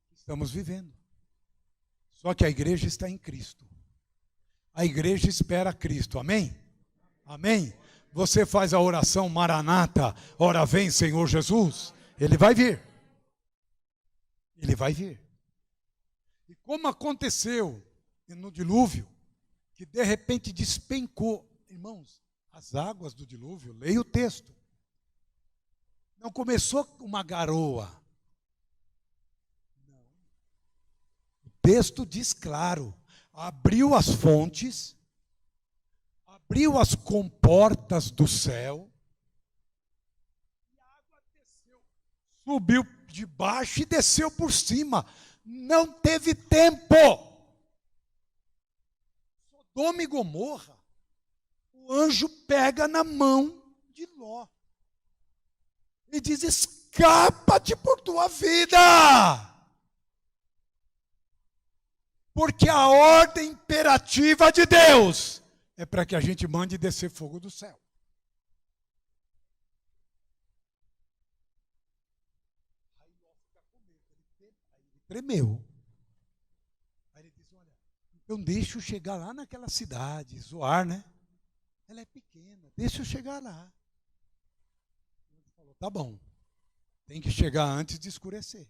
que estamos vivendo. Só que a igreja está em Cristo. A igreja espera Cristo. Amém? Amém? Você faz a oração Maranata, ora vem Senhor Jesus. Ele vai vir. Ele vai vir. E como aconteceu no dilúvio, que de repente despencou, irmãos, as águas do dilúvio, leia o texto. Não começou uma garoa. Não. O texto diz claro, abriu as fontes, abriu as comportas do céu, e a água desceu, subiu de baixo e desceu por cima. Não teve tempo. Sodoma e Gomorra, o anjo pega na mão de Ló e diz: escapa-te por tua vida, porque a ordem imperativa de Deus é para que a gente mande descer fogo do céu. Aí Ló fica com medo, ele tremeu. Aí ele diz: olha, então deixa eu chegar lá naquela cidade, Zoar, né? Ela é pequena, deixa eu chegar lá. Ele falou: tá bom, tem que chegar antes de escurecer.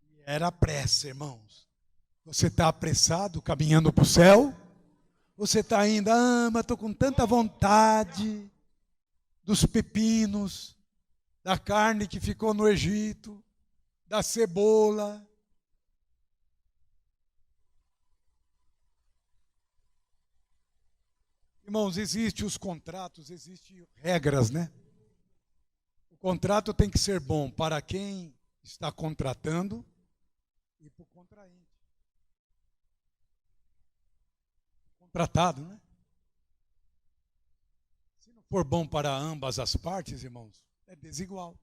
E era pressa, irmãos. Você está apressado, caminhando para o céu? Você está ainda, mas estou com tanta vontade dos pepinos, da carne que ficou no Egito, da cebola. Irmãos, existem os contratos, existem regras, né? O contrato tem que ser bom para quem está contratando e para o contraente. Contratado, né? Se não for bom para ambas as partes, irmãos, é desigual.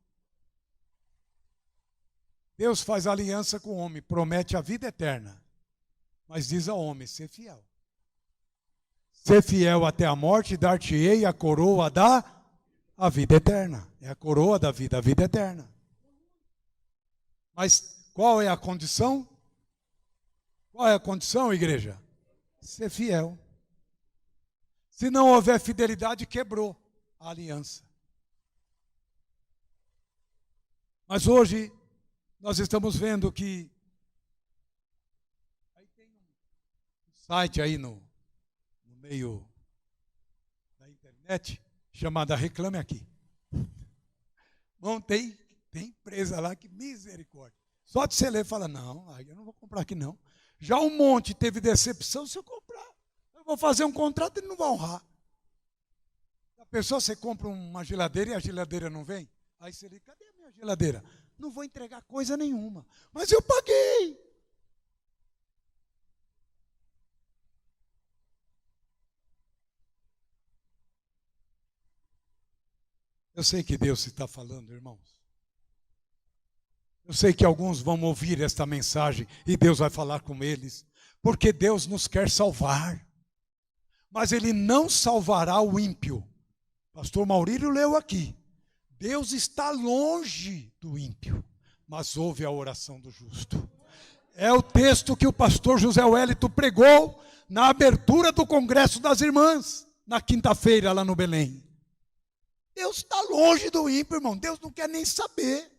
Deus faz aliança com o homem, promete a vida eterna, mas diz ao homem: ser fiel. Ser fiel até a morte, dar-te-ei a coroa da a vida eterna. É a coroa da vida, a vida eterna. Mas qual é a condição? Qual é a condição, igreja? Ser fiel. Se não houver fidelidade, quebrou a aliança. Mas hoje, nós estamos vendo que aí tem um site aí no meio da internet, chamada Reclame Aqui. Bom, tem empresa lá que misericórdia. Só de você ler, fala: não, aí eu não vou comprar aqui não. Já um monte teve decepção. Se eu comprar, eu vou fazer um contrato e ele não vai honrar. A pessoa, você compra uma geladeira e a geladeira não vem, aí você diz: cadê a minha geladeira? Não vou entregar coisa nenhuma, mas eu paguei. Eu sei que Deus está falando, irmãos. Eu sei que alguns vão ouvir esta mensagem e Deus vai falar com eles, porque Deus nos quer salvar, mas Ele não salvará o ímpio. Pastor Maurílio leu aqui: Deus está longe do ímpio, mas ouve a oração do justo. É o texto que o pastor José Wellington pregou na abertura do Congresso das Irmãs, na quinta-feira lá no Belém. Deus está longe do ímpio, irmão. Deus não quer nem saber.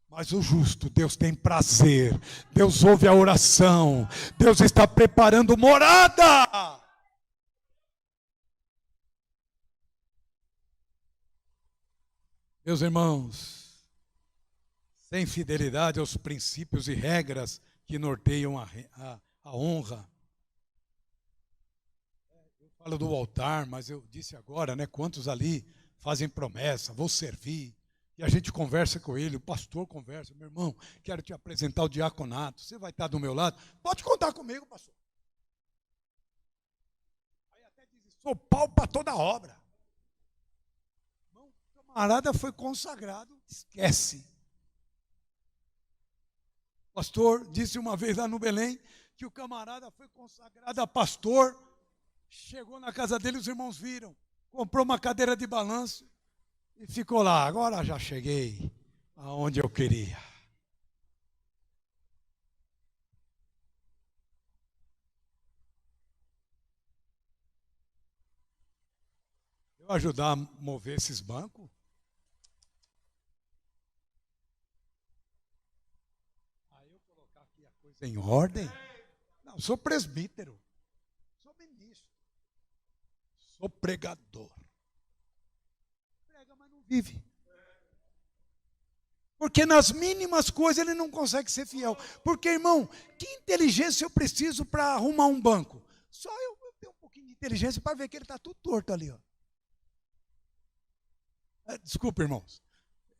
Mas o justo, Deus tem prazer. Deus ouve a oração. Deus está preparando morada. Meus irmãos, sem fidelidade aos princípios e regras que norteiam a honra. Eu falo do altar, mas eu disse agora, né? Quantos ali fazem promessa: vou servir, e a gente conversa com ele, o pastor conversa: meu irmão, quero te apresentar o diaconato, você vai estar do meu lado, pode contar comigo, pastor. Aí até diz: sou pau para toda obra. Irmão, o camarada foi consagrado, esquece. O pastor disse uma vez lá no Belém que o camarada foi consagrado a pastor, chegou na casa dele, os irmãos viram, comprou uma cadeira de balanço, E ficou lá. Agora já cheguei aonde eu queria. Eu ajudar a mover esses bancos? Aí eu colocar aqui a coisa em ordem? Não, sou presbítero. Sou ministro. Sou pregador. Prega, mas não vive. Porque nas mínimas coisas ele não consegue ser fiel. Porque, irmão, que inteligência eu preciso para arrumar um banco? Só eu tenho um pouquinho de inteligência para ver que ele está tudo torto ali, ó. Desculpa, irmãos.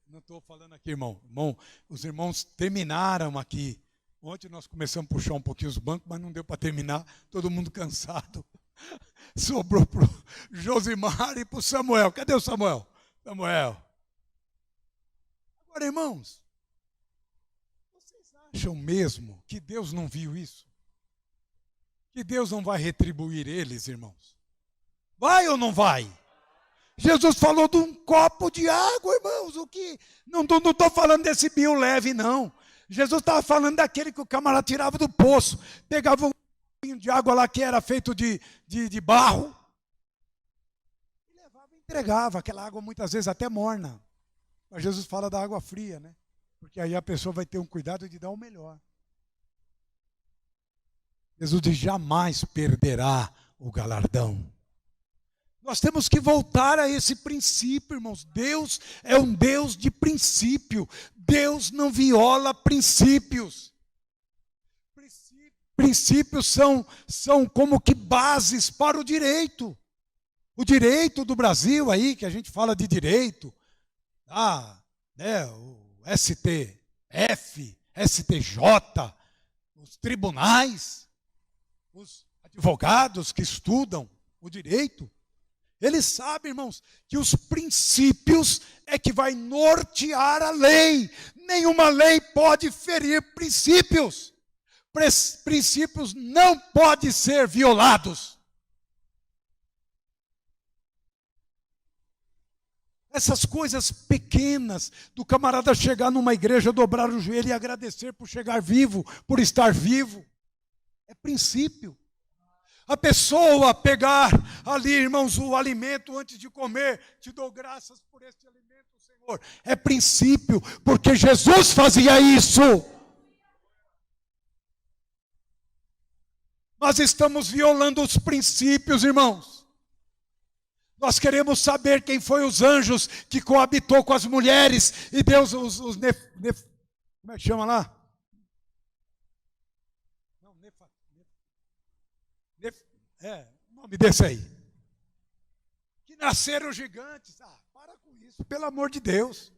Não estou falando aqui, irmão. Os irmãos terminaram aqui. Ontem nós começamos a puxar um pouquinho os bancos, mas não deu para terminar. Todo mundo cansado. Sobrou para o Josimar e para o Samuel. Cadê o Samuel? Samuel. Agora, irmãos, vocês acham mesmo que Deus não viu isso? Que Deus não vai retribuir eles, irmãos? Vai ou não vai? Jesus falou de um copo de água, irmãos. O que? Não estou falando desse bio leve, não. Jesus estava falando daquele que o camarada tirava do poço, pegava um pouquinho de água lá que era feito de barro, e levava e entregava. Aquela água muitas vezes até morna. Mas Jesus fala da água fria, né? Porque aí a pessoa vai ter um cuidado de dar o melhor. Jesus diz: jamais perderá o galardão. Nós temos que voltar a esse princípio, irmãos. Deus é um Deus de princípio. Deus não viola princípios. Princípios são como que bases para o direito. O direito do Brasil aí, que a gente fala de direito, o STF, STJ, os tribunais, os advogados que estudam o direito, eles sabem, irmãos, que os princípios é que vai nortear a lei. Nenhuma lei pode ferir princípios. Princípios não podem ser violados. Essas coisas pequenas do camarada chegar numa igreja, dobrar o joelho e agradecer por chegar vivo, por estar vivo, é princípio. A pessoa pegar ali, irmãos, o alimento antes de comer, te dou graças por este alimento, Senhor. É princípio, porque Jesus fazia isso. Nós estamos violando os princípios, irmãos. Nós queremos saber quem foi os anjos que coabitou com as mulheres e Deus como é que chama lá? O nome desse aí. Que nasceram gigantes. Para com isso, pelo amor de Deus.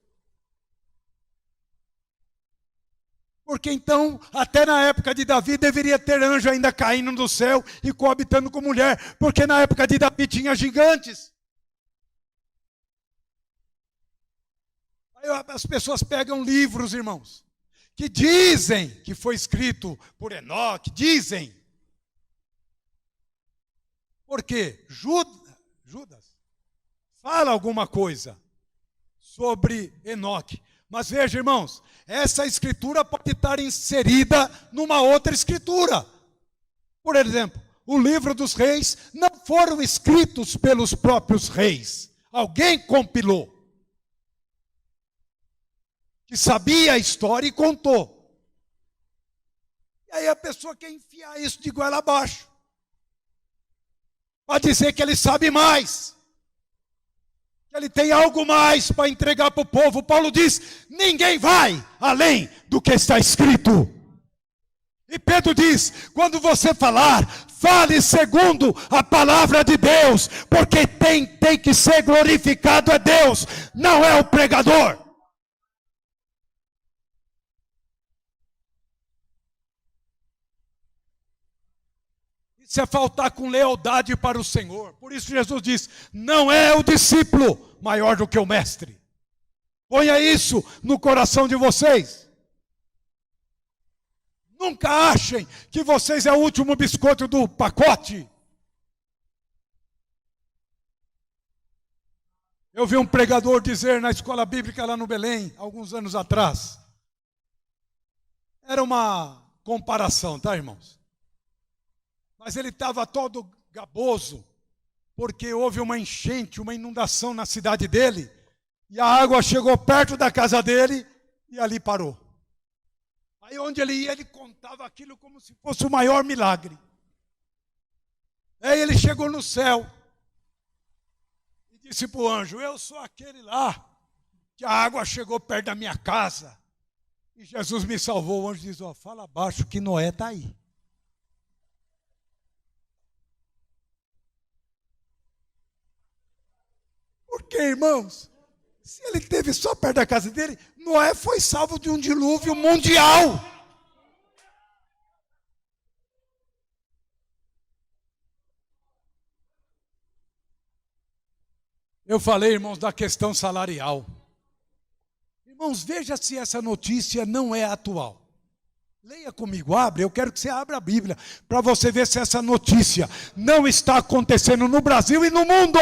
Porque então, até na época de Davi, deveria ter anjo ainda caindo do céu e coabitando com mulher. Porque na época de Davi tinha gigantes. Aí as pessoas pegam livros, irmãos, que dizem que foi escrito por Enoque, dizem. Porque Judas fala alguma coisa sobre Enoque. Mas veja, irmãos, essa escritura pode estar inserida numa outra escritura. Por exemplo, o livro dos reis não foram escritos pelos próprios reis. Alguém compilou. Que sabia a história e contou. E aí a pessoa quer enfiar isso de goela abaixo. Para dizer que ele sabe mais. Que ele tem algo mais para entregar para o povo. Paulo diz, ninguém vai além do que está escrito. E Pedro diz, quando você falar, fale segundo a palavra de Deus. Porque tem que ser glorificado é Deus, não é o pregador. Isso é faltar com lealdade para o Senhor. Por isso Jesus diz, não é o discípulo maior do que o mestre. Ponha isso no coração de vocês. Nunca achem que vocês é o último biscoito do pacote. Eu vi um pregador dizer na escola bíblica lá no Belém, alguns anos atrás. Era uma comparação, tá, irmãos? Mas ele estava todo gaboso, porque houve uma enchente, uma inundação na cidade dele, e a água chegou perto da casa dele e ali parou. Aí onde ele ia, ele contava aquilo como se fosse o maior milagre. Aí ele chegou no céu e disse para o anjo: eu sou aquele lá, que a água chegou perto da minha casa e Jesus me salvou. O anjo diz: ó, fala baixo que Noé está aí. Porque, irmãos, se ele esteve só perto da casa dele, Noé foi salvo de um dilúvio mundial. Eu falei, irmãos, da questão salarial. Irmãos, veja se essa notícia não é atual. Leia comigo, abre, eu quero que você abra a Bíblia, para você ver se essa notícia não está acontecendo no Brasil e no mundo.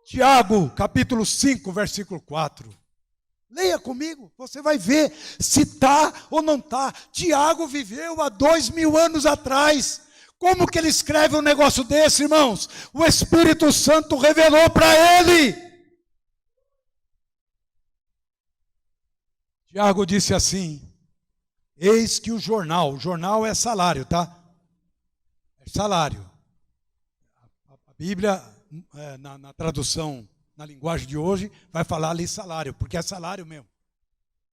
Tiago, capítulo 5, versículo 4. Leia comigo, você vai ver se está ou não está. Tiago viveu há 2000 anos atrás. Como que ele escreve um negócio desse, irmãos? O Espírito Santo revelou para ele. Tiago disse assim: eis que o jornal é salário, tá? É salário. A Bíblia, na tradução, na linguagem de hoje, vai falar ali salário, porque é salário mesmo.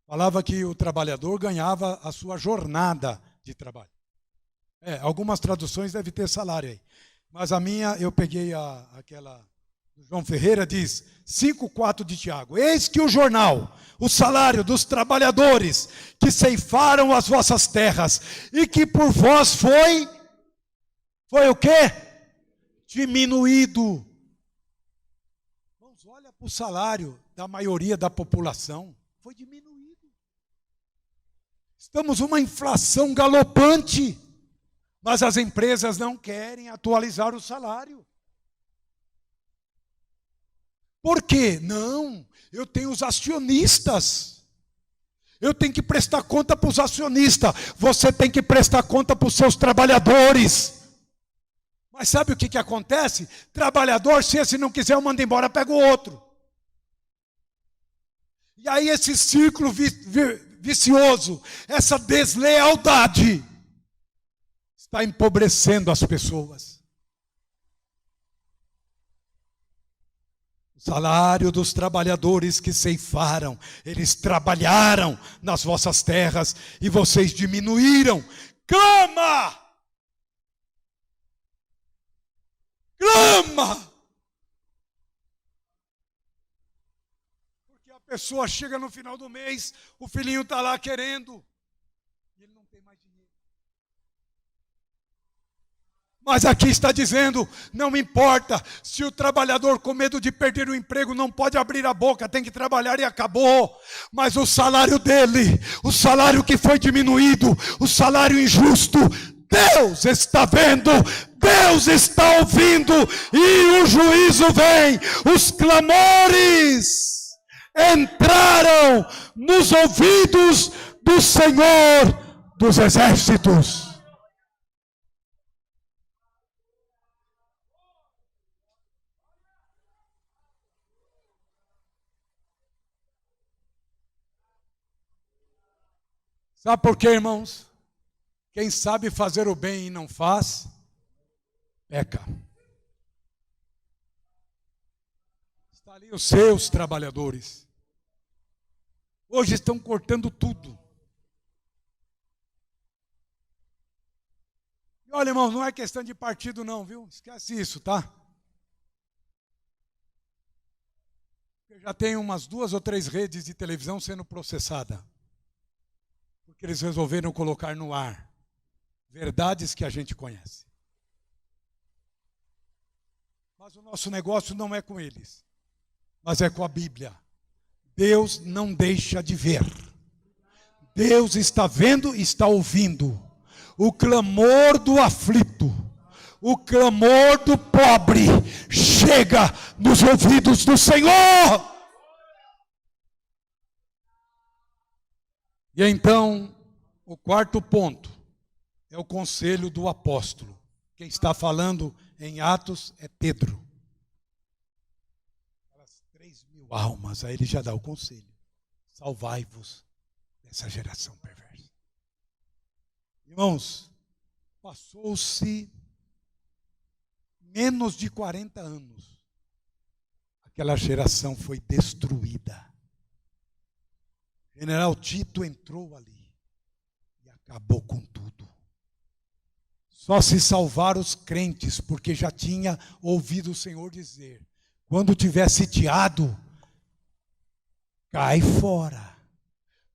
Falava que o trabalhador ganhava a sua jornada de trabalho. Algumas traduções devem ter salário aí. Mas a minha, eu peguei aquela do João Ferreira, diz 5,4 de Tiago: eis que o jornal, o salário dos trabalhadores que ceifaram as vossas terras e que por vós foi o quê? Diminuído. Vamos, olha para o salário da maioria da população, foi diminuído. Estamos uma inflação galopante. Mas as empresas não querem atualizar o salário. Por quê? Não, eu tenho os acionistas. Eu tenho que prestar conta para os acionistas. Você tem que prestar conta para os seus trabalhadores. Mas sabe o que acontece? Trabalhador, se esse não quiser, eu mando embora, pego o outro. E aí esse círculo vicioso, essa deslealdade, está empobrecendo as pessoas. O salário dos trabalhadores que ceifaram, eles trabalharam nas vossas terras e vocês diminuíram. Clama! Clama! Porque a pessoa chega no final do mês, o filhinho está lá querendo, e ele não tem mais dinheiro. Mas aqui está dizendo, não importa, se o trabalhador com medo de perder o emprego não pode abrir a boca, tem que trabalhar e acabou. Mas o salário dele, o salário que foi diminuído, o salário injusto, Deus está vendo, Deus está ouvindo e o juízo vem. Os clamores entraram nos ouvidos do Senhor dos Exércitos. Sabe por quê, irmãos? Quem sabe fazer o bem e não faz, peca. Está ali os seus trabalhadores. Hoje estão cortando tudo. E olha, irmãos, não é questão de partido não, viu? Esquece isso, tá? Eu já tenho umas 2 ou 3 redes de televisão sendo processadas. Porque eles resolveram colocar no ar verdades que a gente conhece. Mas o nosso negócio não é com eles, mas é com a Bíblia. Deus não deixa de ver. Deus está vendo e está ouvindo o clamor do aflito, o clamor do pobre chega nos ouvidos do Senhor. E então, o quarto ponto é o conselho do apóstolo. Quem está falando em Atos é Pedro. Aquelas 3.000 almas, aí ele já dá o conselho. Salvai-vos dessa geração perversa. Irmãos, passou-se menos de 40 anos. Aquela geração foi destruída. O general Tito entrou ali e acabou com tudo. Só se salvaram os crentes, porque já tinha ouvido o Senhor dizer: quando tiver sitiado, cai fora.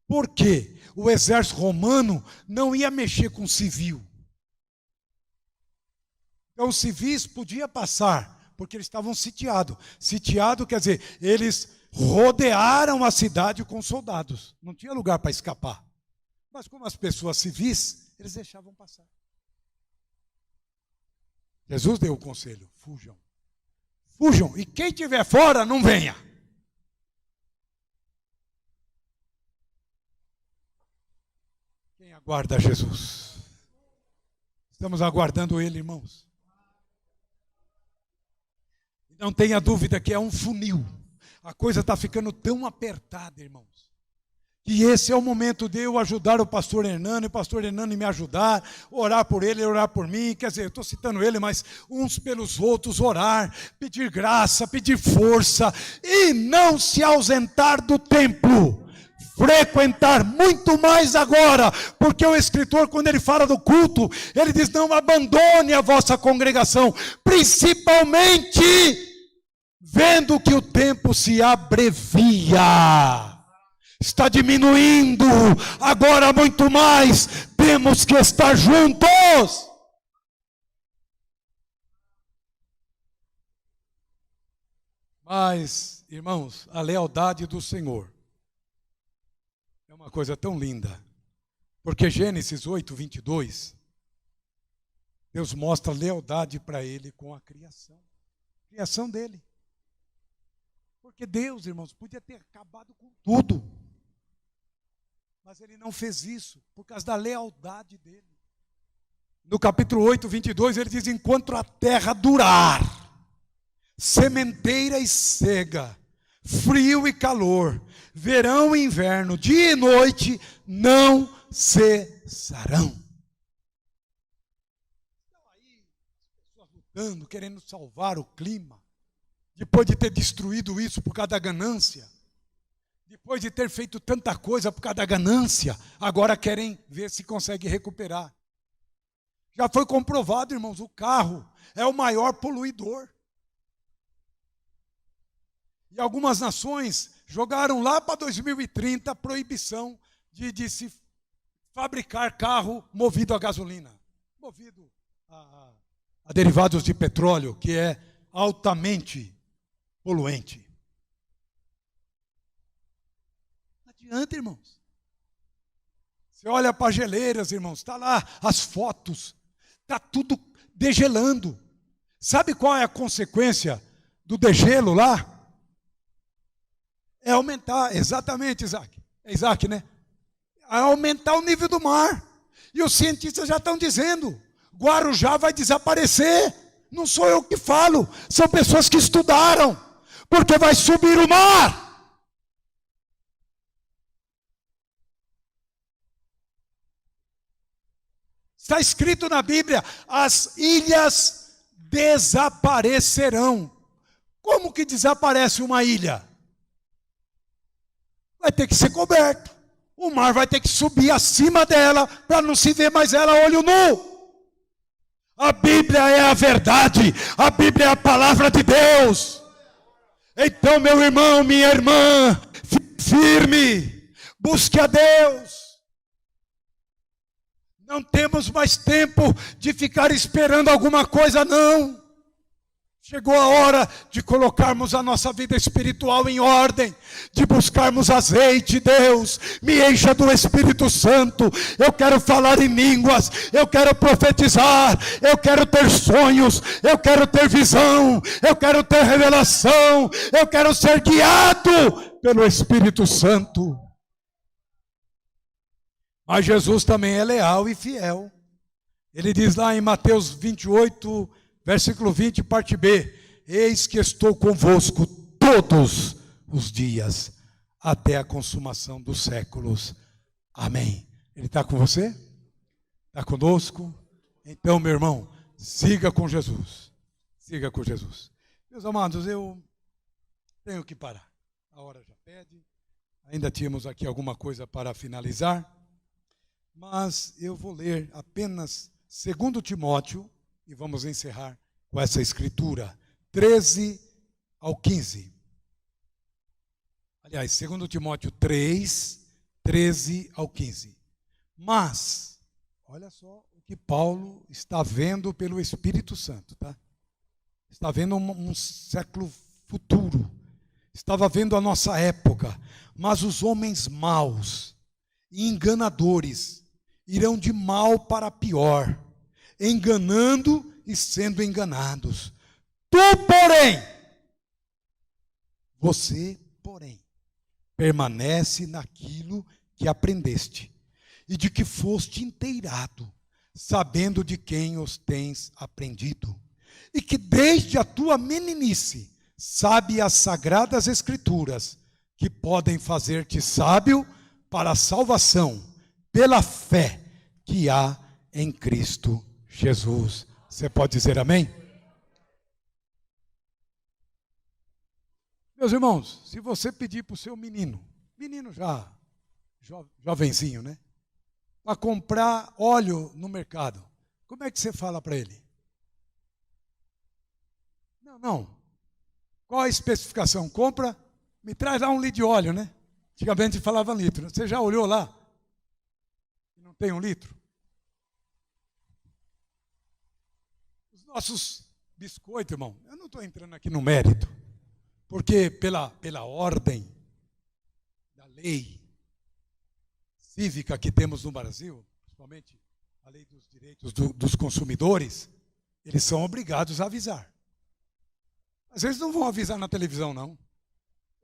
Por quê? O exército romano não ia mexer com civil. Então os civis podiam passar, porque eles estavam sitiados. Sitiado quer dizer, eles rodearam a cidade com soldados. Não tinha lugar para escapar. Mas como as pessoas civis, eles deixavam passar. Jesus deu o conselho: fujam. Fujam, e quem estiver fora, não venha. Quem aguarda Jesus? Estamos aguardando Ele, irmãos. Não tenha dúvida que é um funil. A coisa está ficando tão apertada, irmãos, que esse é o momento de eu ajudar o pastor Hernani, o pastor Hernani me ajudar, orar por ele, orar por mim. Quer dizer, eu estou citando ele, mas uns pelos outros, orar, pedir graça, pedir força, e não se ausentar do templo. Frequentar muito mais agora, porque o escritor, quando ele fala do culto, ele diz: não abandone a vossa congregação, principalmente vendo que o tempo se abrevia, está diminuindo, agora muito mais, temos que estar juntos. Mas, irmãos, a lealdade do Senhor é uma coisa tão linda, porque Gênesis 8:22, Deus mostra lealdade para ele com a criação dele. Porque Deus, irmãos, podia ter acabado com tudo, mas ele não fez isso, por causa da lealdade dele. No capítulo 8:22, ele diz: enquanto a terra durar, sementeira e cega, frio e calor, verão e inverno, dia e noite, não cessarão. Estão aí as pessoas lutando, querendo salvar o clima, depois de ter destruído isso por causa da ganância, depois de ter feito tanta coisa por causa da ganância, agora querem ver se consegue recuperar. Já foi comprovado, irmãos, o carro é o maior poluidor. E algumas nações jogaram lá para 2030 a proibição de se fabricar carro movido a gasolina, movido a derivados de petróleo, que é altamente poluente. Não adianta, irmãos. Você olha para as geleiras, irmãos, está lá as fotos, está tudo degelando. Sabe qual é a consequência do degelo lá? É aumentar, exatamente, Isaac. É Isaac, né? É aumentar o nível do mar. E os cientistas já estão dizendo: Guarujá vai desaparecer. Não sou eu que falo, são pessoas que estudaram, porque vai subir o mar. Está escrito na Bíblia: as ilhas desaparecerão. Como que desaparece uma ilha? Vai ter que ser coberto. O mar vai ter que subir acima dela, para não se ver mais ela a olho nu. A Bíblia é a verdade, a Bíblia é a palavra de Deus. Então, meu irmão, minha irmã, firme, busque a Deus. Não temos mais tempo de ficar esperando alguma coisa, não. Chegou a hora de colocarmos a nossa vida espiritual em ordem, de buscarmos azeite, Deus, me encha do Espírito Santo, eu quero falar em línguas, eu quero profetizar, eu quero ter sonhos, eu quero ter visão, eu quero ter revelação, eu quero ser guiado pelo Espírito Santo. Mas Jesus também é leal e fiel. Ele diz lá em Mateus 28, versículo 20, parte B: eis que estou convosco todos os dias, até a consumação dos séculos. Amém. Ele está com você? Está conosco? Então, meu irmão, siga com Jesus. Siga com Jesus. Meus amados, eu tenho que parar. A hora já pede. Ainda tínhamos aqui alguma coisa para finalizar. Mas eu vou ler apenas 2 Timóteo, e vamos encerrar com essa escritura, 13 ao 15. Aliás, 2 Timóteo 3, 13 ao 15. Mas, olha só o que Paulo está vendo pelo Espírito Santo, tá? Está vendo um século futuro. Estava vendo a nossa época. Mas os homens maus e enganadores irão de mal para pior, enganando e sendo enganados. Você, porém, permanece naquilo que aprendeste e de que foste inteirado, sabendo de quem os tens aprendido, e que desde a tua meninice sabe as sagradas escrituras, que podem fazer-te sábio para a salvação, pela fé que há em Cristo Jesus. Você pode dizer amém? Meus irmãos, se você pedir para o seu menino já, jovenzinho, né? Para comprar óleo no mercado, como é que você fala para ele? Não. Qual a especificação? Compra, me traz lá 1 litro de óleo, né? Antigamente falava litro. Você já olhou lá? Não tem 1 litro? Os nossos biscoitos, irmão, eu não estou entrando aqui no mérito, porque pela ordem da lei cívica que temos no Brasil, principalmente a lei dos direitos dos consumidores, eles são obrigados a avisar. Às vezes não vão avisar na televisão, não.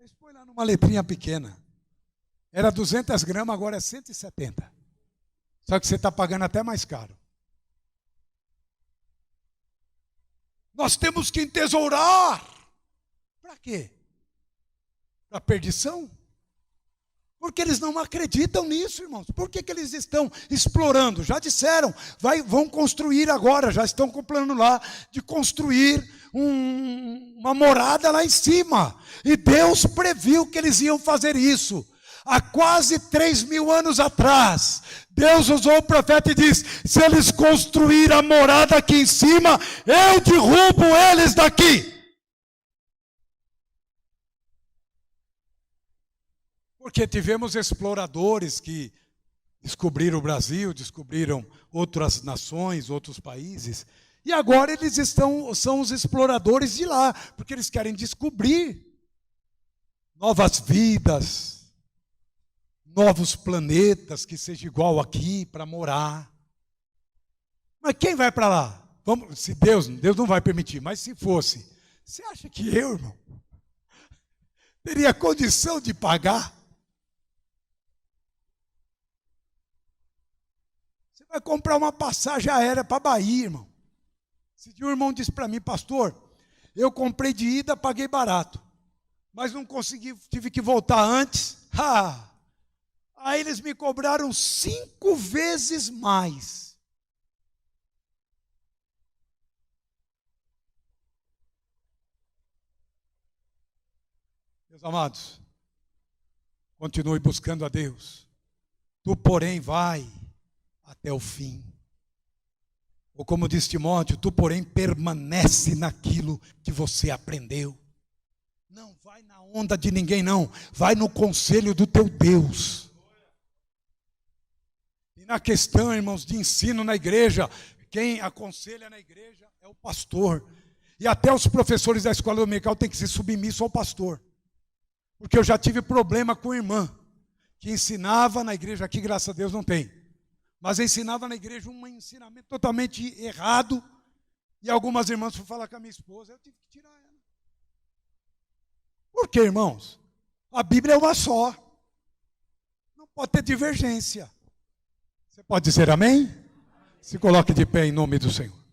Eles põem lá numa letrinha pequena. Era 200 gramas, agora é 170. Só que você está pagando até mais caro. Nós temos que entesourar. Para quê? Para perdição? Porque eles não acreditam nisso, irmãos. Por que eles estão explorando? Já disseram, vão construir agora, já estão com o plano lá de construir uma morada lá em cima. E Deus previu que eles iam fazer isso. Há quase 3.000 anos atrás, Deus usou o profeta e disse: se eles construírem a morada aqui em cima, eu derrubo eles daqui. Porque tivemos exploradores que descobriram o Brasil, descobriram outras nações, outros países, e agora eles são os exploradores de lá, porque eles querem descobrir novas vidas, novos planetas que seja igual aqui para morar. Mas quem vai para lá? Se Deus não vai permitir, mas se fosse, você acha que eu, irmão, teria condição de pagar? Você vai comprar uma passagem aérea para a Bahia, irmão. Esse dia um irmão disse para mim: pastor, eu comprei de ida, paguei barato, mas não consegui, tive que voltar antes. Aí eles me cobraram 5 vezes mais. Meus amados, continue buscando a Deus. Tu, porém, vai até o fim. Ou como diz Timóteo, tu, porém, permanece naquilo que você aprendeu. Não vai na onda de ninguém, não. Vai no conselho do teu Deus. E na questão, irmãos, de ensino na igreja, quem aconselha na igreja é o pastor. E até os professores da escola dominical têm que ser submissos ao pastor. Porque eu já tive problema com irmã, que ensinava na igreja, aqui graças a Deus não tem, mas ensinava na igreja um ensinamento totalmente errado, e algumas irmãs foram falar com a minha esposa, eu tive que tirar ela. Por quê, irmãos? A Bíblia é uma só. Não pode ter divergência. Você pode dizer amém? Se coloque de pé em nome do Senhor.